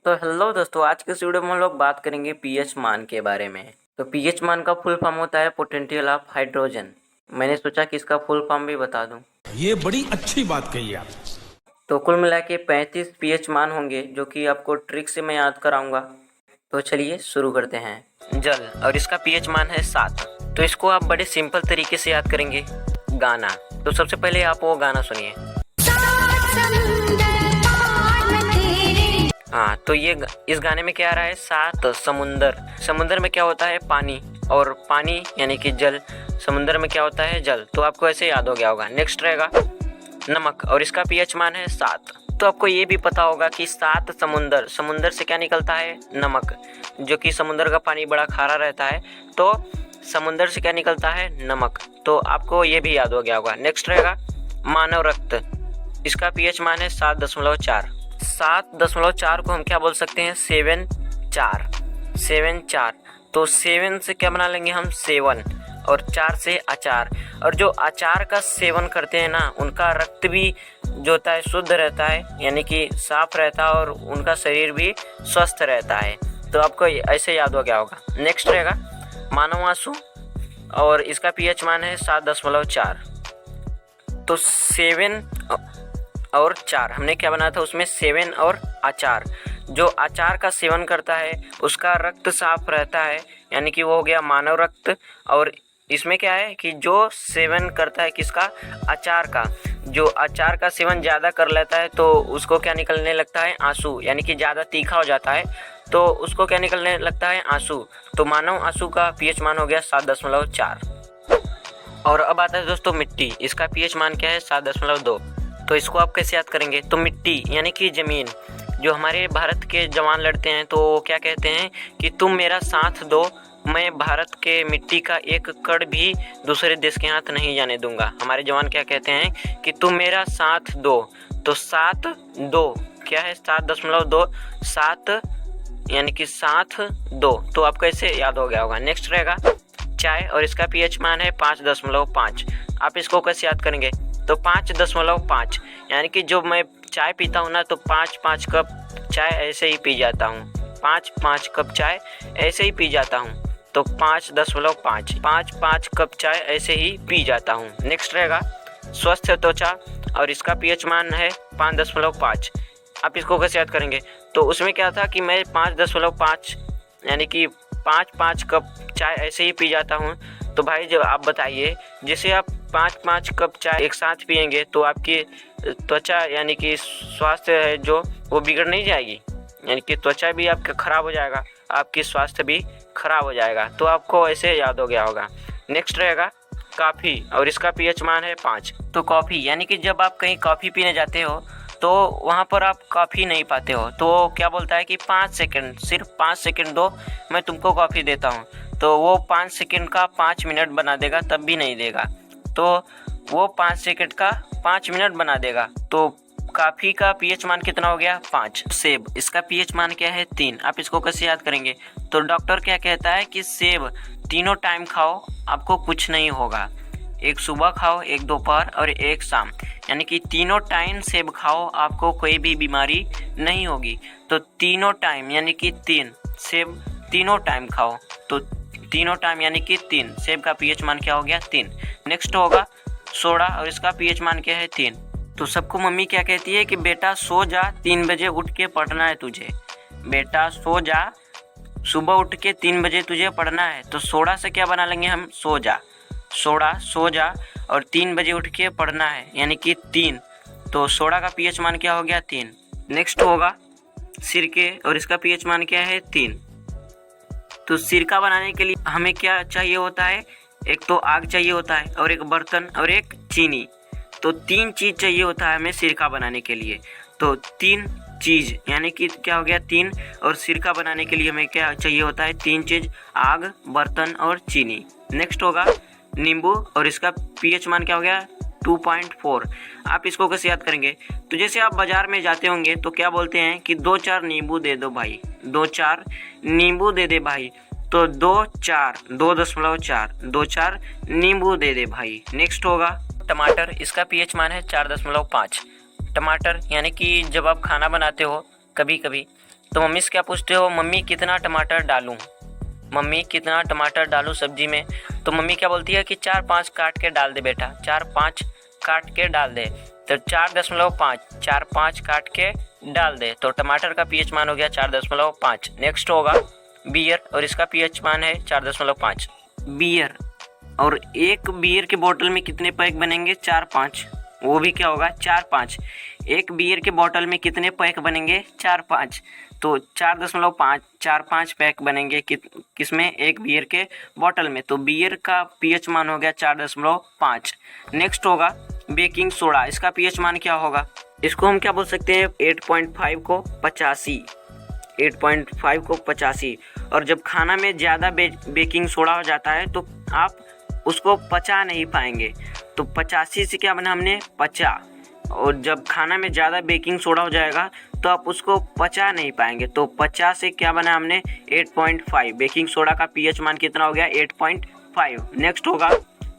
तो हेलो दोस्तों, आज के इस वीडियो में हम लोग बात करेंगे पीएच मान के बारे में। तो पीएच मान का फुल फॉर्म होता है पोटेंशियल ऑफ हाइड्रोजन। मैंने सोचा कि इसका फुल फॉर्म भी बता दूं। ये बड़ी अच्छी बात कही आप। तो कुल मिला के 35 पीएच मान होंगे जो कि आपको ट्रिक से मैं याद कराऊंगा। तो चलिए शुरू करते हैं। जल और इसका पीएच मान है 7। तो इसको आप बड़े सिंपल तरीके से याद करेंगे। गाना, तो सबसे पहले आप वो गाना सुनिए। हाँ, तो ये इस गाने में क्या आ रहा है? 7 समुंदर। समुंदर में क्या होता है? पानी। और पानी यानी कि जल। समुंदर में क्या होता है? जल। तो आपको ऐसे याद हो गया होगा। नेक्स्ट रहेगा नमक और इसका पीएच मान है 7। तो आपको ये भी पता होगा कि 7 समुंदर, समुंदर से क्या निकलता है? नमक, जो कि समुंदर का पानी बड़ा खारा रहता है। तो समुंदर से क्या निकलता है? नमक। तो आपको ये भी याद हो गया होगा। नेक्स्ट रहेगा मानव रक्त। इसका पीएच मान है 7.4। 7.4 को हम क्या बोल सकते हैं? 7 4। तो 7 से क्या बना लेंगे हम? 7 और 4 से अचार। और जो अचार का सेवन करते हैं ना, उनका रक्त भी जो होता है शुद्ध रहता है, यानी कि साफ रहता है और उनका शरीर भी स्वस्थ रहता है। तो आपको ऐसे याद हो गया होगा। नेक्स्ट रहेगा मानव आंसू और इसका पीएच मान है 7.4। तो 7 और 4 हमने क्या बनाया था उसमें? 7 और अचार। जो अचार का सेवन करता है उसका रक्त साफ रहता है, यानी कि वो हो गया मानव रक्त। और इसमें क्या है कि जो सेवन करता है किसका? अचार का। जो अचार का सेवन ज़्यादा कर लेता है तो उसको क्या निकलने लगता है? आंसू, यानी कि ज़्यादा तीखा हो जाता है तो उसको क्या निकलने लगता है? आंसू। तो मानव आंसू का पीएच मान हो गया 7.4। और अब आता है दोस्तों मिट्टी। इसका पीएच मान क्या है? 7.2। तो इसको आप कैसे याद करेंगे? तो मिट्टी यानी कि ज़मीन। जो हमारे भारत के जवान लड़ते हैं तो वो क्या कहते हैं कि तुम मेरा साथ दो, मैं भारत के मिट्टी का एक कण भी दूसरे देश के हाथ नहीं जाने दूंगा। हमारे जवान क्या कहते हैं कि तुम मेरा साथ दो। तो 7-2 क्या है? 7.2। 7 यानी कि साथ 2। तो आपको ऐसे याद हो गया होगा। नेक्स्ट रहेगा चाय और इसका पीएच मान है 5.5। आप इसको कैसे याद करेंगे? तो 5.5 यानी कि जो मैं चाय पीता हूँ ना, तो 5-5 कप चाय ऐसे ही पी जाता हूँ। 5-5 कप चाय ऐसे ही पी जाता हूँ। तो 5.5 कप चाय ऐसे ही पी जाता हूँ। नेक्स्ट रहेगा स्वस्थ त्वचा और इसका पीएच मान है 5.5। आप इसको कैसे याद करेंगे? तो उसमें क्या था कि मैं 5.5 यानी कि 5-5 कप चाय ऐसे ही पी जाता हूँ। तो भाई जब आप बताइए, जैसे आप 5-5 कप चाय एक साथ पिएंगे तो आपकी त्वचा यानी कि स्वास्थ्य है जो वो बिगड़ नहीं जाएगी, यानी कि त्वचा भी आपका खराब हो जाएगा, आपकी स्वास्थ्य भी खराब हो जाएगा। तो आपको ऐसे याद हो गया होगा। नेक्स्ट रहेगा कॉफ़ी और इसका पीएच मान है 5। तो कॉफ़ी यानी कि जब आप कहीं कॉफ़ी पीने जाते हो तो वहाँ पर आप कॉफ़ी नहीं पाते हो तो क्या बोलता है कि 5 सेकंड, सिर्फ 5 सेकंड दो, मैं तुमको कॉफ़ी देता हूँ। तो वो 5 सेकंड का 5 मिनट बना देगा, तब भी नहीं देगा। तो वो 5 सेकंड का 5 मिनट बना देगा। तो कॉफ़ी का पीएच मान कितना हो गया? 5। सेब, इसका पीएच मान क्या है? 3। आप इसको कैसे याद करेंगे? तो डॉक्टर क्या कहता है कि सेब तीनों टाइम खाओ, आपको कुछ नहीं होगा। एक सुबह खाओ, एक दोपहर और एक शाम, यानी कि तीनों टाइम सेब खाओ, आपको कोई भी बीमारी नहीं होगी। तो तीनों टाइम यानी कि 3 सेब तीनों टाइम खाओ। तो तीनों टाइम यानी कि 3 सेब का पीएच मान क्या हो गया? 3। नेक्स्ट होगा सोडा और इसका पीएच मान क्या है? 3। तो सबको मम्मी क्या कहती है कि बेटा सो जा, 3 बजे उठ के पढ़ना है तुझे। बेटा सो जा, सुबह उठ के 3 बजे तुझे पढ़ना है। तो सोडा से क्या बना लेंगे हम? सो जा। सोडा, सो जा और 3 बजे उठ के पढ़ना है, यानी कि 3। तो सोडा का पीएच मान क्या हो गया? 3। नेक्स्ट होगा सिरके और इसका पीएच मान क्या है? 3। तो सिरका बनाने के लिए हमें क्या चाहिए होता है? एक तो आग चाहिए होता है और एक बर्तन और एक चीनी। तो 3 चीज़ चाहिए होता है हमें सिरका बनाने के लिए। तो 3 चीज़ यानी कि क्या हो गया? 3। और सिरका बनाने के लिए हमें क्या चाहिए होता है? 3 चीज़, आग, बर्तन और चीनी। नेक्स्ट होगा नींबू और इसका पीएच मान क्या हो गया? 2.4। आप इसको कैसे याद करेंगे? तो जैसे आप बाज़ार में जाते होंगे तो क्या बोलते हैं कि 2-4 नींबू दे दो भाई, 2-4 नींबू दे दे भाई। तो 2.4 नींबू दे दे भाई। नेक्स्ट होगा टमाटर, इसका पीएच मान है 4.5। टमाटर यानी कि जब आप खाना बनाते हो कभी कभी तो मम्मी से क्या पूछते हो, मम्मी कितना टमाटर डालूं, मम्मी कितना टमाटर डालूं सब्जी में। तो मम्मी क्या बोलती है कि 4-5 काट के डाल दे बेटा, 4-5 काट के डाल दे। तो 4.5, 4-5 काट के डाल दे। तो टमाटर का पीएच मान हो गया 4.5। नेक्स्ट होगा बियर, और इसका पीएच मान है 4.5। बियर, और एक बियर के बोतल में कितने पैक बनेंगे, 4-5। वो भी क्या होगा, 4-5। एक बियर के बोतल में कितने पैक बनेंगे, 4-5। तो 4.5, 4-5 पैक बनेंगे किसमें, एक बियर के बोतल में। तो बियर का पीएच मान हो गया 4.5। नेक्स्ट होगा बेकिंग सोडा, इसका पीएच मान क्या होगा, इसको हम क्या बोल सकते हैं, 8.5 को 85, 8.5 को 85। और जब खाना में ज़्यादा बेकिंग सोडा हो जाता है तो आप उसको पचा नहीं पाएंगे। तो 85 से क्या बना हमने, पचा। और जब खाना में ज़्यादा बेकिंग सोडा हो जाएगा तो आप उसको पचा नहीं पाएंगे। तो 50 से क्या बना हमने, 8.5। बेकिंग सोडा का पीएच मान कितना हो गया, 8.5। नेक्स्ट होगा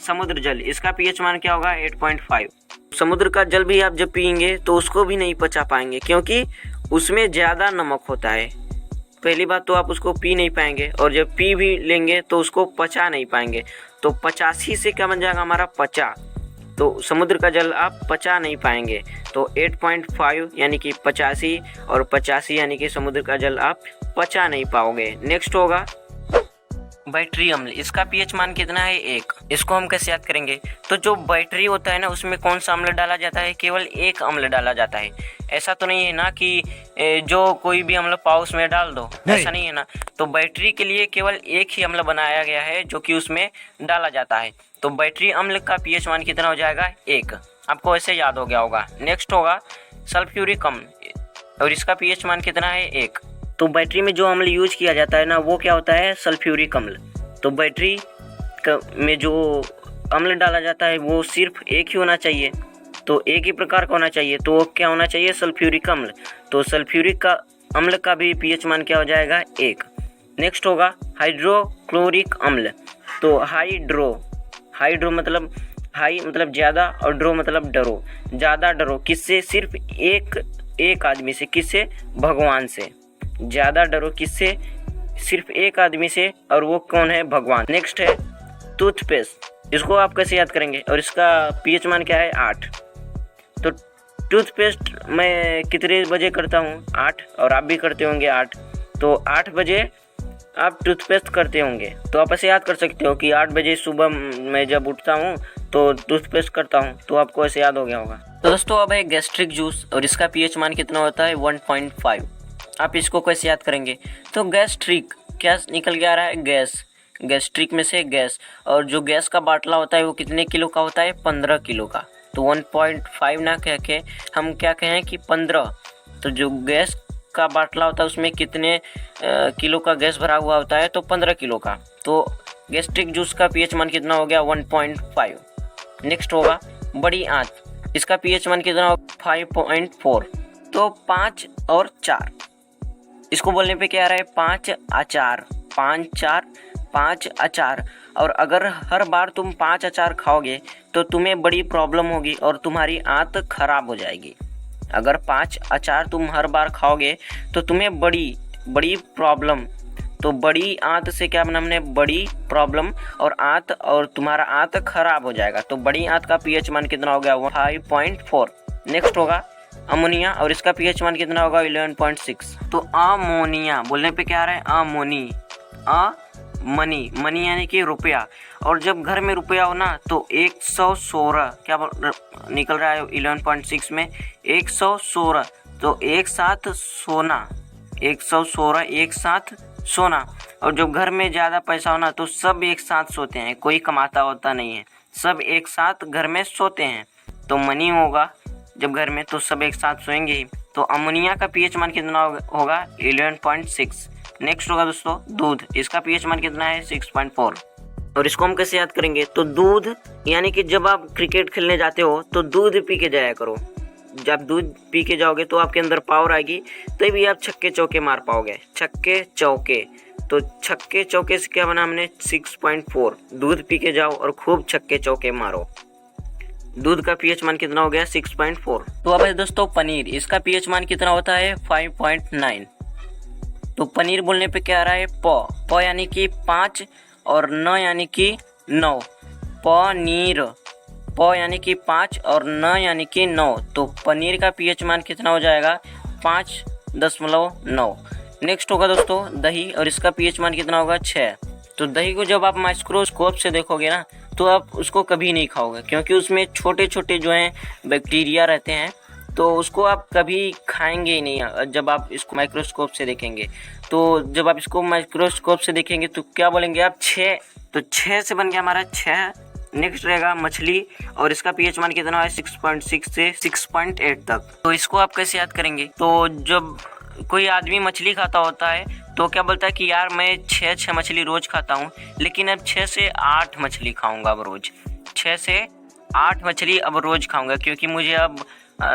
समुद्र जल, इसका पीएच मान क्या होगा, 8.5। समुद्र का जल भी आप जब पिएंगे तो उसको भी नहीं पचा पाएंगे, क्योंकि उसमें ज़्यादा नमक होता है। पहली बात तो आप उसको पी नहीं पाएंगे, और जब पी भी लेंगे तो उसको पचा नहीं पाएंगे। तो 85 से क्या बन जाएगा हमारा, पचा। तो समुद्र का जल आप पचा नहीं पाएंगे। तो 8.5 यानी कि 85, और 85 यानी कि समुद्र का जल आप पचा नहीं पाओगे। नेक्स्ट होगा बैटरी अम्ल, इसका पीएच मान कितना है, 1। इसको हम कैसे याद करेंगे, तो जो बैटरी होता है ना उसमें कौन सा अम्ल डाला जाता है, केवल एक अम्ल डाला जाता है। ऐसा तो नहीं है ना कि जो कोई भी अम्ल पाओ उसमें डाल दो, ऐसा नहीं है ना। तो बैटरी के लिए केवल एक ही अम्ल बनाया गया है जो कि उसमें डाला जाता है। तो बैटरी अम्ल का पीएच मान कितना हो जाएगा, 1। आपको ऐसे याद हो गया होगा। नेक्स्ट होगा सल्फ्यूरिक अम्ल, और इसका पीएच मान कितना है, 1। तो बैटरी में जो अम्ल यूज किया जाता है ना वो क्या होता है, सल्फ्यूरिक अम्ल। तो बैटरी में जो अम्ल डाला जाता है वो सिर्फ एक ही होना चाहिए, तो एक ही प्रकार का होना चाहिए। तो वो क्या होना चाहिए, सल्फ्यूरिक अम्ल। तो सल्फ्यूरिक का अम्ल का भी पीएच मान क्या हो जाएगा, 1। नेक्स्ट होगा हाइड्रोक्लोरिक अम्ल। तो हाइड्रो मतलब हाई मतलब ज़्यादा, और ड्रो मतलब डरो, ज़्यादा डरो किससे, सिर्फ एक आदमी से, किससे, भगवान से। ज़्यादा डरो किससे, सिर्फ एक आदमी से, और वो कौन है, भगवान। नेक्स्ट है टूथपेस्ट, इसको आप कैसे याद करेंगे, और इसका पीएच मान क्या है, 8। तो टूथपेस्ट मैं कितने बजे करता हूँ, 8, और आप भी करते होंगे 8। तो 8 बजे आप टूथपेस्ट करते होंगे। तो आप ऐसे याद कर सकते हो कि 8 बजे सुबह मैं जब उठता हूँ तो टूथपेस्ट करता हूँ। तो आपको ऐसे याद हो गया होगा। तो दोस्तों अब है गैस्ट्रिक जूस, और इसका पीएच मान कितना होता है, 1.5। आप इसको कैसे याद करेंगे, तो गैस्ट्रिक क्या निकल के आ रहा है, गैस, गैस्ट्रिक में से गैस, और जो गैस का बाटला होता है वो कितने किलो का होता है, 15 किलो का। तो 1.5 ना कह के हम क्या कहें कि 15। तो जो गैस का बाटला होता है उसमें कितने किलो का गैस भरा हुआ होता है, तो 15 किलो का। तो गैस्ट्रिक जूस का पीएच मान कितना हो गया, 1.5। नेक्स्ट होगा बड़ी आंत, इसका पीएच मान कितना होगा, 5.4। तो 5 और 4, इसको बोलने पे क्या आ रहा है, 5 अचार, 5 अचार। और अगर हर बार तुम 5 अचार खाओगे तो तुम्हें बड़ी प्रॉब्लम होगी और तुम्हारी आंत खराब हो जाएगी। अगर 5 अचार तुम हर बार खाओगे तो तुम्हें बड़ी प्रॉब्लम। तो बड़ी आंत से क्या बना हमने, बड़ी प्रॉब्लम, और तुम्हारा आंत खराब हो जाएगा। तो बड़ी आंत का पीएच मान कितना हो गया, 5.4। नेक्स्ट होगा अमोनिया, और इसका पीएच मान कितना होगा, 11.6। तो अमोनिया बोलने पे क्या आ रहा है, मनी यानी कि रुपया। और जब घर में रुपया हो ना तो 116 क्या निकल रहा है 11.6 में, 116। तो एक साथ सोना, 116 एक साथ सोना। और जब घर में ज़्यादा पैसा हो ना तो सब एक साथ सोते हैं, कोई कमाता होता नहीं है, सब एक साथ घर में सोते हैं। तो मनी होगा जब घर में, तो सब एक साथ सोएंगे ही। तो अमोनिया का पीएच मान कितना होगा, 11.6। नेक्स्ट होगा दोस्तों दूध, इसका पीएच मान कितना है, 6.4। और इसको हम कैसे याद करेंगे, तो दूध यानी कि जब आप क्रिकेट खेलने जाते हो तो दूध पी के जाया करो। जब दूध पी के जाओगे तो आपके अंदर पावर आएगी, तभी आप छक्के चौके मार पाओगे, छक्के चौके। तो छक्के चौके से क्या बना हमने, 6.4। दूध पी के जाओ और खूब छक्के चौके मारो। दूध का पीएच मान कितना हो गया, 6.4। तो अब है दोस्तों पनीर, इसका पीएच मान कितना होता है, 5.9। तो पनीर बोलने पे क्या आ रहा है, प यानी कि 5 और न यानी कि 9, पनीर, प यानी कि 5 और न यानी कि 9। तो पनीर का पीएच मान कितना हो जाएगा, 5.9। नेक्स्ट होगा दोस्तों दही, और इसका पीएच मान कितना होगा, 6। तो दही को जब आप माइक्रोस्कोप से देखोगे ना तो आप उसको कभी नहीं खाओगे, क्योंकि उसमें छोटे छोटे जो हैं बैक्टीरिया रहते हैं, तो उसको आप कभी खाएंगे ही नहीं जब आप इसको माइक्रोस्कोप से देखेंगे। तो जब आप इसको माइक्रोस्कोप से देखेंगे तो क्या बोलेंगे आप, 6। तो 6 से बन गया हमारा 6। नेक्स्ट रहेगा मछली, और इसका पीएच मान कितना है, 6.6 से 6.8 तक। तो इसको आप कैसे याद करेंगे, तो जब कोई आदमी मछली खाता होता है तो क्या बोलता है कि यार मैं 6 मछली रोज़ खाता हूँ, लेकिन अब 6 से 8 मछली खाऊंगा अब रोज़, 6 से 8 मछली अब रोज़ खाऊंगा, क्योंकि मुझे अब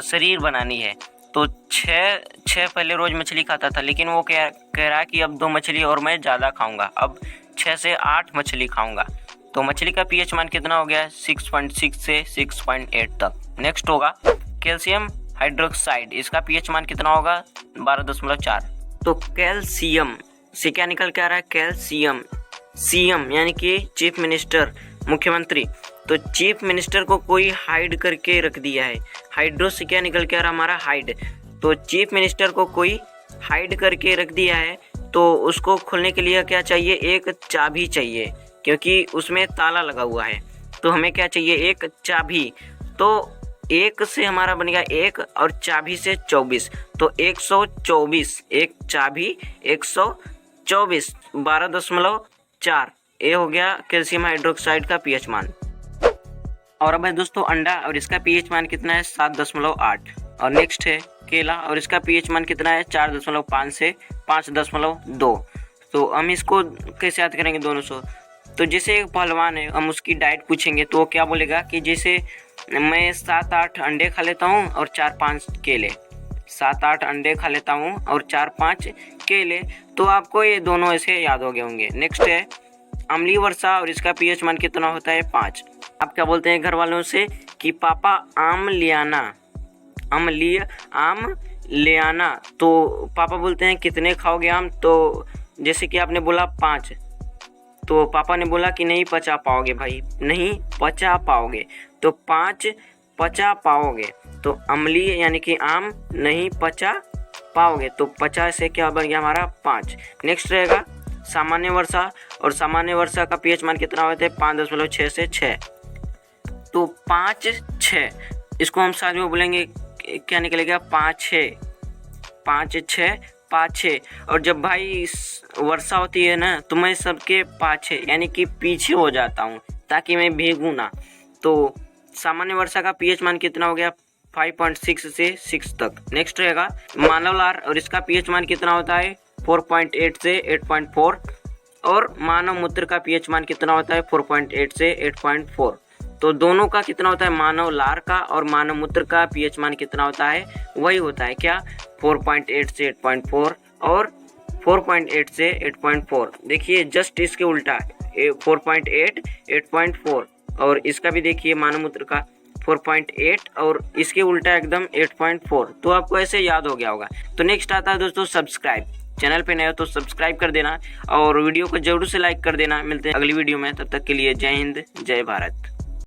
शरीर बनानी है। तो 6 पहले रोज़ मछली खाता था, लेकिन वो कह रहा है कि अब 2 मछली और मैं ज़्यादा खाऊंगा, अब 6 से 8 मछली खाऊंगा। तो मछली का पीएच मान कितना हो गया, 6.6 से 6.8 तक। नेक्स्ट होगा कैल्शियम हाइड्रोक्साइड, इसका पीएच मान कितना होगा, 12.4। तो कैल्शियम से क्या निकल के आ रहा है, कैल्शियम, सीएम यानी कि चीफ मिनिस्टर, मुख्यमंत्री। तो चीफ मिनिस्टर को कोई हाइड करके रख दिया है, हाइड्रो से क्या निकल के आ रहा हमारा, हाइड। तो चीफ मिनिस्टर को कोई हाइड करके रख दिया है, तो उसको खोलने के लिए क्या चाहिए, एक चाबी चाहिए, क्योंकि उसमें ताला लगा हुआ है। तो हमें क्या चाहिए, एक चाबी। तो 1 से हमारा बन गया 1 और चाबी से 24, तो 124, एक चाबी 124, 12.4। ये हो गया कैल्शियम हाइड्रोक्साइड का पीएच मान। और अब है दोस्तों अंडा, और इसका पीएच मान कितना है, 7.8। और नेक्स्ट है केला, और इसका पीएच मान कितना है, 4.5 से 5.2। तो हम इसको कैसे याद करेंगे दोनों से, तो जैसे एक पहलवान है, हम उसकी डाइट पूछेंगे तो वो क्या बोलेगा कि जैसे मैं 7-8 अंडे खा लेता हूँ और 4-5 केले, 7-8 अंडे खा लेता हूँ और 4-5 केले। तो आपको ये दोनों ऐसे याद हो गए होंगे। नेक्स्ट है अम्लीय वर्षा, और इसका पीएच मान कितना होता है, 5। आप क्या बोलते हैं घर वालों से कि पापा आम ले आना, आम ले आना। तो पापा बोलते हैं कितने खाओगे आम, तो जैसे कि आपने बोला 5, तो पापा ने बोला कि नहीं पचा पाओगे भाई, नहीं पचा पाओगे, तो 5 पचा पाओगे। तो अम्लीय यानी कि आम नहीं पचा पाओगे, तो 50 से क्या बन गया हमारा, 5। नेक्स्ट रहेगा सामान्य वर्षा, और सामान्य वर्षा का पीएच मान कितना होता है, 5.6 से 6। तो 5-6, इसको हम साथ में बोलेंगे क्या निकलेगा, 5-6, 5-6, 5-6। और जब भाई वर्षा होती है ना तो मैं सबके पाछे यानी कि पीछे हो जाता हूँ, ताकि मैं भीगूँ ना। तो सामान्य वर्षा का पीएच मान कितना हो गया, 5.6 से 6 तक। नेक्स्ट रहेगा मानव लार, और इसका पीएच मान कितना होता है, 4.8 से 8.4। और मानव मूत्र का पीएच मान कितना होता है, 4.8 से 8.4। तो दोनों का कितना होता है, मानव लार का और मानव मूत्र का पीएच मान कितना होता है, वही होता है क्या, 4.8 से 8.4 और 4.8 से 8.4। देखिए जस्ट इसके उल्टा 4.8, 8.4, और इसका भी देखिए मानव मूत्र का 4.8 और इसके उल्टा एकदम 8.4। तो आपको ऐसे याद हो गया होगा। तो नेक्स्ट आता है दोस्तों सब्सक्राइब। चैनल पे नए हो तो सब्सक्राइब कर देना और वीडियो को जरूर से लाइक कर देना। मिलते हैं अगली वीडियो में, तब तक के लिए जय हिंद, जय भारत।